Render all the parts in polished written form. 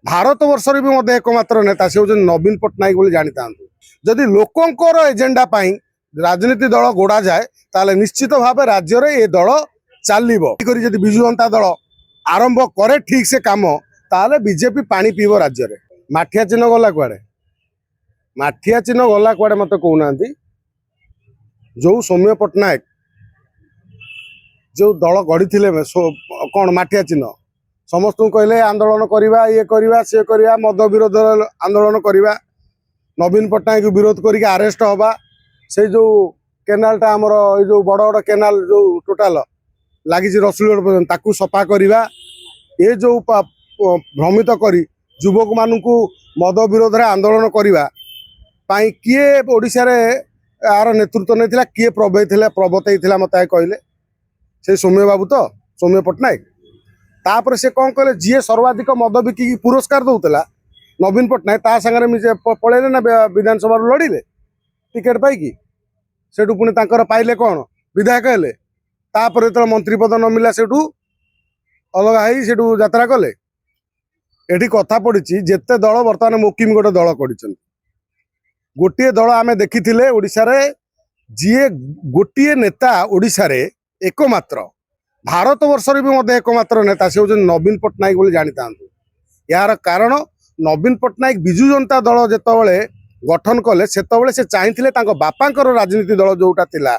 भारत वर्ष भी एकमात्र नेता से होउछन नवीन पट्टनायक बोली जानी थांतु। जदि लोकंकर एजेंडा पाई राजनीति दल गोड़ा जाए ताले निश्चित भाव राज्य रे ए दल चलिबो। जदि बिजु जनता दल आरंभ करे ठीक से काम ताले बीजेपी पानी पीबो राज्य रे। माठिया चिन्ह गला कुआडे माठिया चिन्ह गला कुआडे मते कहूना जो सौम्य पट्टनायक जो दल गढ़ी कौन माठिया चिन्ह समस्त कहले आंदोलन करवा ये करवा सी करवा मद विरोध आंदोलन करवा नवीन पट्टनायक विरोध करके आरेस्ट हवा से जो केनालटा आमर जो बड़ बड़ केनाल जो टोटाल लगी रसुलगढ़ पर्यटन सफा करवा ये जो भ्रमित करी युवक मानू मद विरोध रे आंदोलन करने किए ओडिशा रे यार नेतृत्व नहीं किए प्रवर्तई मत कहले से सौम्य बाबू तो सौम्य पट्टनायक तापर से कौन कहले जी सर्वाधिक मद बिकी पुरस्कार दौला नवीन पट्टनायक ता सागर पलैले ना विधानसभा लड़िले टिकेट पाई सेठू पुणी पाइले कौन विधायक हेले तापर जो मंत्री पद न मिला सेठू अलग सेठू यात्रा कले एठी कथा पड़ी जेते दल बर्तमान मुकिम गोटे दल कर गोटे दल आम देखी ओडिशा रे जी गोटे नेता ओडिशा रे एकमात्र भारत वर्ष भी एकमात्र नेता से होउछन नवीन पट्टनायक बोली जानी थांतु। यार कारण नवीन पट्टनायक बिजु जनता दल जेतबेले गठन कले सेतबेले से चाहिथिले तांको बापांकर राजनीति दल जोटा थिला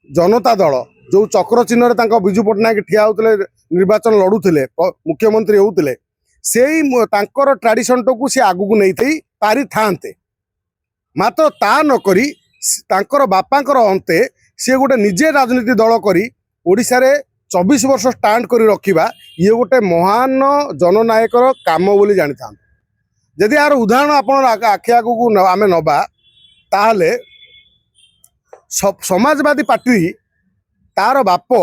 जनता दल जो चक्र चिन्ह रे बिजु पट्टनायक ठिया होउतले निर्वाचन लड़ुथिले मुख्यमंत्री होउतले सेही तांकर ट्रेडिशन को सी आगु नहीं थी पारि थांते मात्र ता नकरी तांकर बापांकर अंते सी गोटे निजे राजनीति दल करी ओडिशा रे 24 वर्ष स्टांड करी रखिबा ये गोटे महान जननायकर काम बोली जानी था। जदि यार उदाहरण आपण आखि आगू आम नबा ताहले समाजवादी पार्टी तार बाप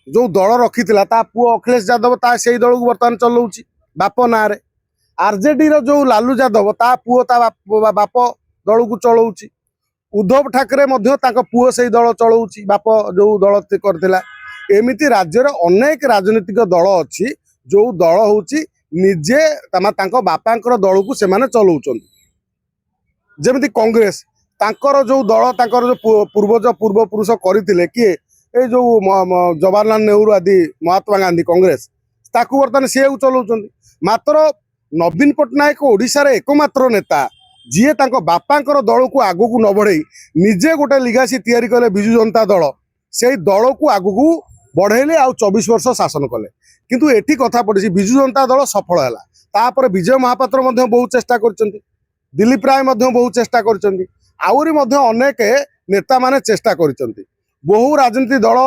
जो दल रखी ता पुओ अखिलेश यादव ता से दल को बर्तमान चलाउछि बाप ना रे। आरजेडी रो जो लालू यादव ता पुओ ता बाप दल को चलाउछि। उद्धव ठाकरे मध्य ताको पुओ से दल चलाउछि बाप जो दल करथिला। एमिति राज्य रे अनेक राजनीतिक दल अच्छी जो दल होउछि निजे तांको बापांकर दल को सेमाने चलाउछन्ति। जेमिति कांग्रेस तांकर जो दल तांकर जो पूर्व पुरुष करथिले किए ए जो जवाहरलाल नेहरू आदि महात्मा गांधी कांग्रेस ताकू बर्तमान सी चलाउछन्ति। मात्र नवीन पट्टनायक ओडिशा रे एकमात्र नेता जी तांको बापांकर दल को आगु को न बढ़ई निजे गोटे लिगासी तैयारी कले बिजु जनता दल से दल को आगु को बढ़ेले आ 24 वर्ष शासन कले किंतु एठी कथा पड़ी बिजु जनता दल सफल है। तापर विजय महापात्र मध्य बहुत चेष्टा करछन्ति दिलीप राय मध्य बहुत चेष्टा करछन्ति आउरी मध्य अनेक नेता माने चेष्टा करछन्ति। बहु राजनीति दल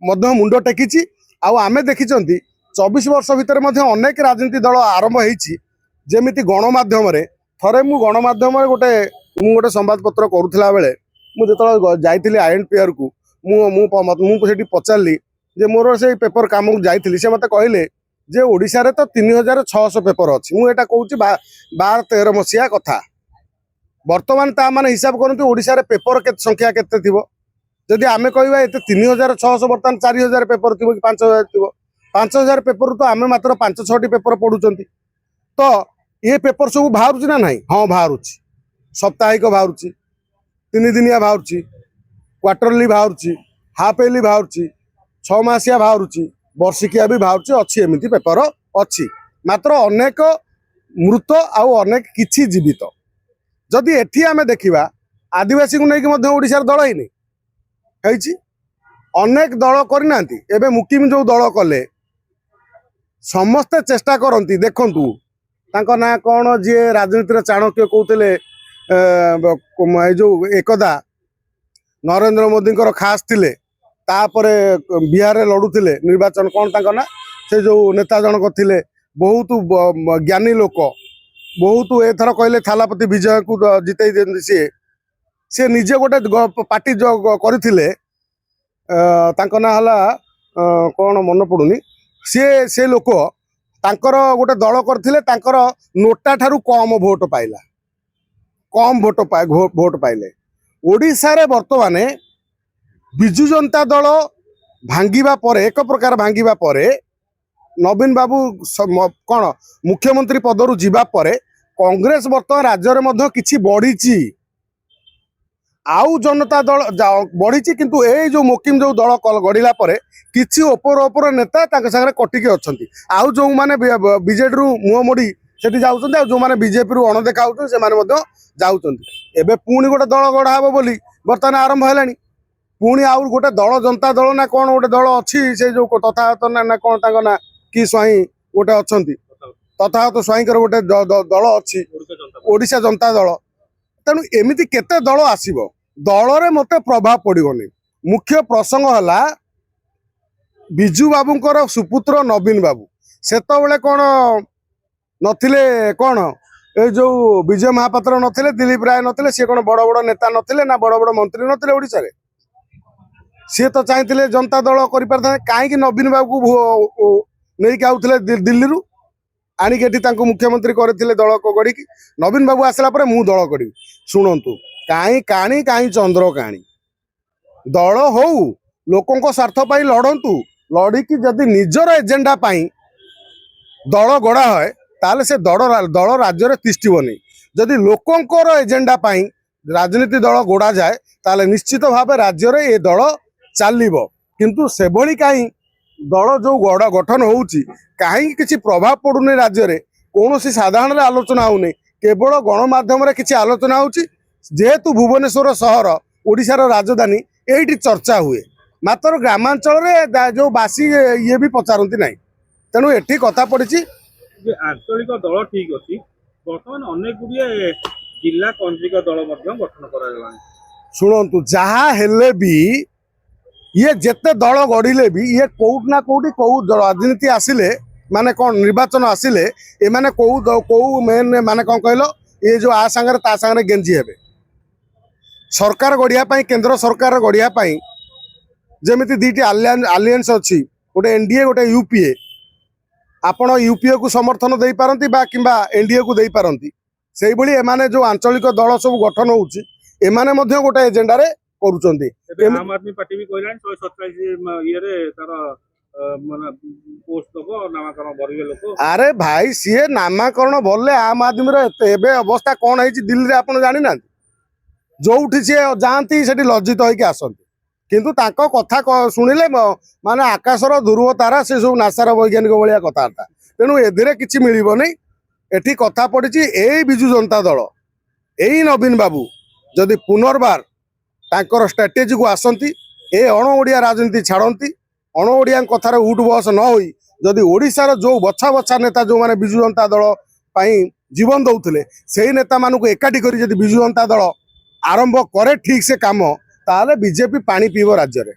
मध्य मुंड टेकिछि आमे देखिछन्ति 24 वर्ष भितर मध्य अनेक राजनीति दल आरंभ होईछि। जेमिति गणमाध्यम थरे मु गणमाध्यम गोटे संवाद पत्र करुला बेले मुझे जाइली INPR को मुझे पचारि जे मोर से पेपर काम जाइली से मत कहले जे ओडिशा रे तो 3600 पेपर अच्छी मुझे कहूँ 12-13 मसीहा कथा बर्तमान ता माने हिसाब करते ओडिशा रे पेपर के संख्या केते थिबो जदि आमे कहबा एते 3600 बर्तमान 4000 पेपर थिबो कि 5000 थिबो 5000 पेपर तो आमे मात्र 5-6टी पेपर पढुचंती तो ये पेपर सब बाहर ना नहीं हाँ बाहर साप्ताहिक बाहर 3 दिनिया बाहर क्वार्टरली बाहर हाफ एली बाहर 6 मासिया बाहर वर्षिकिया भी बाहर अच्छी एमती पेपर अच्छी मात्र अनेक मृत आउ अनेक किछि जीवित। जदि एठी आमे देखिबा आदिवासी को लेकिन ओडिशा दल ही नहीं अनेक दल करना एबे मुकिम जो दल कले समस्ते चेष्टा करती देखंतु तांको ना कौन जी राजनीति चाणक्य कहते जो एकदा नरेंद्र मोदी खास थिले तापरे बिहार रे लड़ुले निर्वाचन कौन तांको ना से जो नेता जनक थिले बहुत ज्ञानी लोक बहुत एथर कहले थालापति विजय को जितई दिखती सी निजे गोटे पार्टी जो करथिले तांको ना हला कौन मन पड़ुनी से लोक तांकर गोटे दल करथिले तांकर नोटा ठारू कम भोट पाइला कम भोट पाइले। ओडिशा रे वर्तमान बिजु जनता दल भांगिबा परे एक प्रकार भांगिबा परे नवीन बाबू कौन मुख्यमंत्री पदरु जीवा परे कांग्रेस वर्तमान राज्य में किछि बढ़ी आउ जनता दल बढ़ी किंतु ए जो मोकिम जो दल गढ़ला किछि ओपर ओपर नेता सागरे कटिकी अच्छा आउ जो मैंने बीजेडी रु मुह मोड़ी से जाऊँ जो मैंने बीजेपी रु अणदेखा होते एबे पुणी गोटे दल गढ़ा हे बोली बर्तमान आरंभ है पुणी आउ गोटे दल जनता दल ना कौन गोटे दल अच्छी से जो तथागत ना कौन ना कि स्वाई गोटे अच्छा तथागत स्वाईकर गोटे दल अच्छी ओडिशा जनता दल तेणु एमती केते दल आसीबो दल रे मते प्रभाव पड़ोनी मुख्य प्रसंग है बिजू बाबूंकर सुपुत्र नवीन बाबू सेतबेले कौन नथिले कौन ए जो विजय महापात्र नथिले दिलीप राय नथिले सी कौन बड़ बड़ नेता नथिले ना बड़ बड़ मंत्री नथिले ओडिशा रे सी तो चाहिए जनता दल कहीं नवीन बाबू को नहीं आउले दिल्ली रु आणिक मुख्यमंत्री करते दल को गढ़ी नवीन बाबू आसला मु दल करी शुणु कहीं काणी कहीं चंद्र काणी दल हो लोकों स्वार्थ पाई लड़तु लड़िकी जदि निजर एजेंडा पाई दल गढ़ा है ताले से दल राज्य तिष्ठबनी जदि लोकों एजेंडा पाई राजनीति दल गोड़ा जाए ताले निश्चित भाव राज्य में ये दल चलो किंतु से भली कहीं दल जो गठन होउची कहीं किसी प्रभाव पड़ुनी राज्य में कौन साधारण आलोचना होनी केवल गणमाध्यम किसी आलोचना होची जेहेतु भुवनेश्वर सहर ओडिशार राजधानी एठी चर्चा हुए मात्र ग्रामांचल रे जो बासी ये भी पचारती ना तेणु एठी कथा पड़ी आंचलिक दल ठीक अच्छी बर्तमान अनेक गुड़िए जिला केन्द्रिक दल गठन कर शुणु जहाँ हेले भी ये जेते दल गढ़िले भी ये कौट ना कौटी कौ राजनीति आसिले माने कौन निर्वाचन आसिले ये माने कौ मेन माने कौन कहल ये जो आ सांगरे ता सांगरे गेंजी हेबे सरकार गढ़िया केंद्र सरकार गढ़िया जमिति दीटी आलियंस अच्छी गोटे एनडीए गोटे यूपीए आपण यूपीए को समर्थन दे पारंती बा किंबा एनडीए को दे पारंती सेही भली एमाने जो आंचलिक दल सब गठन होउची एमाने मध्य गोटे एजेंडा रे करूचंदी आम आदमी पार्टी भी कहलानी 127 ये रे तार माने पोस्ट दबो नामकरण बरिवे लोक अरे भाई सीए नामकरण बोलले आम आदमी रे एबे अवस्था कोन है दिल्ली रे आपण जानि ना जोठी सी जाती से लज्जित होइके आसंती किंतु तांको कथा शुणिले माने आकाशर ध्रुव तारा से सब नासार वैज्ञानिक भाया कथबार्ता तेणु एधिरे किछि मिलिबो नै एठी कथा पड़ी ए बिजु जनता दल एई नवीन बाबू जदि पुनर्बार तांकर स्ट्राटेजी को आसंती ए अण ओडिया राजनीति छाड़ती अण ओडिया कथार उठ बस न होई जदि ओडिशार जो बछा बछा नेता जो माने बिजु जनता दल पाई जीवन दौथिले सेही नेता मानकु एकाठी करी जदि बिजु जनता दल आरंभ करे ठीक से काम ताले बीजेपी पानी पीब राज्य में।